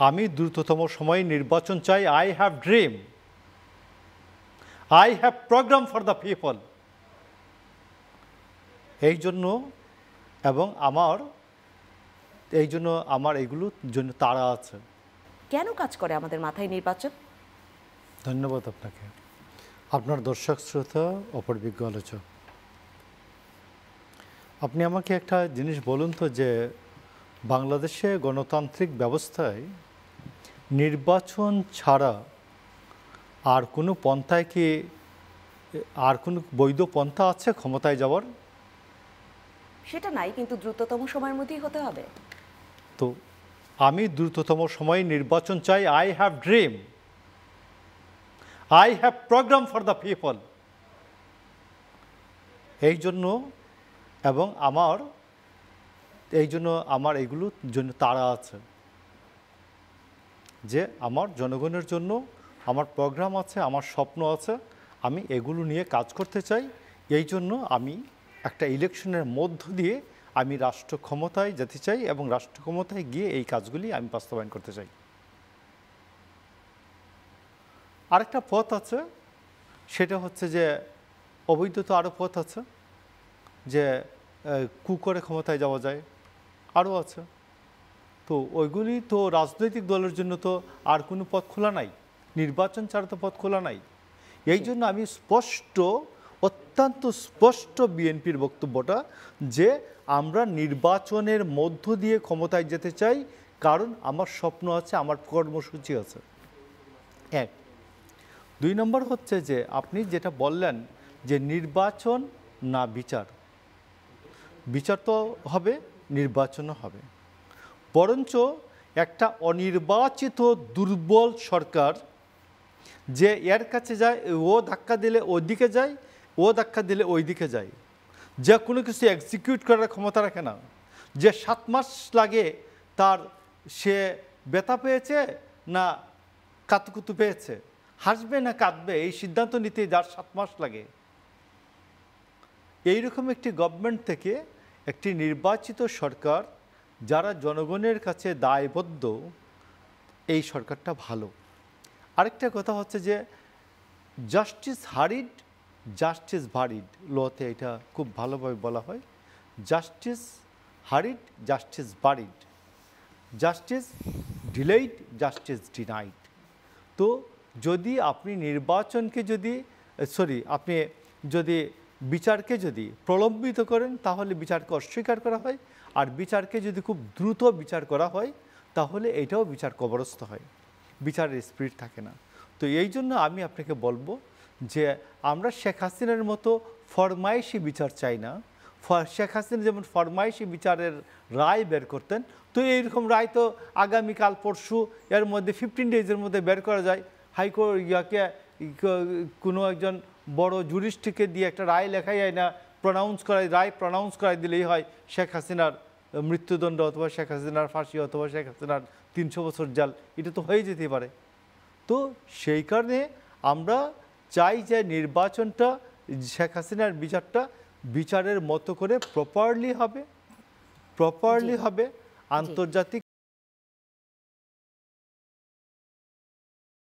আমি দ্রুততম সময়ে নির্বাচন চাই। I have dream, I have programme for the people. এই জন্য এবং আমার এইগুলোর জন্য তাড়া আছে। কেন কাজ করে আমাদের মাথায় নির্বাচন? ধন্যবাদ আপনাকে। আপনার দর্শক শ্রোতা, অপরবিজ্ঞ আলোচক, আপনি আমাকে একটা জিনিস বলুন তো, যে বাংলাদেশে গণতান্ত্রিক ব্যবস্থায় নির্বাচন ছাড়া আর কোনো পন্থায় কি, আর কোনো বৈধ পন্থা আছে ক্ষমতায় যাওয়ার? সেটা নাই, কিন্তু দ্রুততম সময়ের মধ্যেই হতে হবে। তো আমি দ্রুততম সময়ে নির্বাচন চাই। I have dream, I have programme for the people. এই জন্য এবং আমার এইগুলোর জন্য তাড়া আছে, যে আমার জনগণের জন্য আমার প্রোগ্রাম আছে, আমার স্বপ্ন আছে, আমি এগুলো নিয়ে কাজ করতে চাই। এই জন্য আমি একটা ইলেকশনের মধ্য দিয়ে আমি রাষ্ট্র ক্ষমতায় যেতে চাই এবং রাষ্ট্র ক্ষমতায় গিয়ে এই কাজগুলি আমি বাস্তবায়ন করতে চাই। আরেকটা পথ আছে, সেটা হচ্ছে যে অবৈধ তো আরও পথ আছে, যে কু করে ক্ষমতায় যাওয়া যায়, আরও আছে। তো ওইগুলি তো রাজনৈতিক দলের জন্য তো আর কোনো পথ খোলা নাই, নির্বাচন ছাড়া তো পথ খোলা নাই। এই জন্য আমি অত্যন্ত স্পষ্ট বিএনপির বক্তব্যটা, যে আমরা নির্বাচনের মধ্য দিয়ে ক্ষমতায় যেতে চাই, কারণ আমার স্বপ্ন আছে, আমার কর্মসূচি আছে। এক। 2 নম্বর হচ্ছে যে আপনি যেটা বললেন যে নির্বাচন না বিচার, বিচার তো হবে, নির্বাচনও হবে। বরঞ্চ একটা অনির্বাচিত দুর্বল সরকার, যে এর কাছে যায়, ও ধাক্কা দিলে ওই দিকে যায়, ও ধাক্কা দিলে ওই দিকে যায়, যে কোনো কিছু এক্সিকিউট করার ক্ষমতা রাখে না, যে 7 মাস লাগে তার, সে ব্যথা পেয়েছে না কাতুকুতু পেয়েছে, হাসবে না কাঁদবে, এই সিদ্ধান্ত নিতে যার 7 মাস লাগে। এইরকম একটি গভর্নমেন্ট থেকে একটি নির্বাচিত সরকার, যারা জনগণের কাছে দায়বদ্ধ, এই সরকারটা ভালো। আরেকটা কথা হচ্ছে যে জাস্টিস হারিড, জাস্টিস ভারিড, লতে এটা খুব ভালোভাবে বলা হয়। Justice hurried, justice buried, justice delayed, justice denied. তো যদি আপনি নির্বাচনকে আপনি যদি বিচারকে যদি প্রলম্বিত করেন, তাহলে বিচারকে অস্বীকার করা হয়, আর বিচারকে যদি খুব দ্রুত বিচার করা হয়, তাহলে এটাও বিচার কবরস্থ হয়, বিচারের স্পিরিট থাকে না। তো এই জন্য আমি আপনাকে বলবো যে আমরা শেখ হাসিনার মতো ফরমাইশি বিচার চাই না। শেখ হাসিনা যেমন ফরমাইশি বিচারের রায় বের করতেন, তো এইরকম রায় তো আগামীকাল পরশু এর মধ্যে 15 ডেজের মধ্যে বের করা যায়। হাইকোর্ট কোনো একজন বড় জুরিস্টকে দিয়ে একটা রায় লেখাই যায় না, রায় প্রনাউন্স করাই দিলেই হয় শেখ হাসিনার মৃত্যুদণ্ড, অথবা শেখ হাসিনার ফাঁসি, অথবা শেখ হাসিনার 300 বছর জেল, এটা তো হয়ে যেতে পারে। তো সেই কারণে আমরা চাই যে নির্বাচনটা, শেখ হাসিনার বিচারের মতো করে প্রপারলি হবে, আন্তর্জাতিক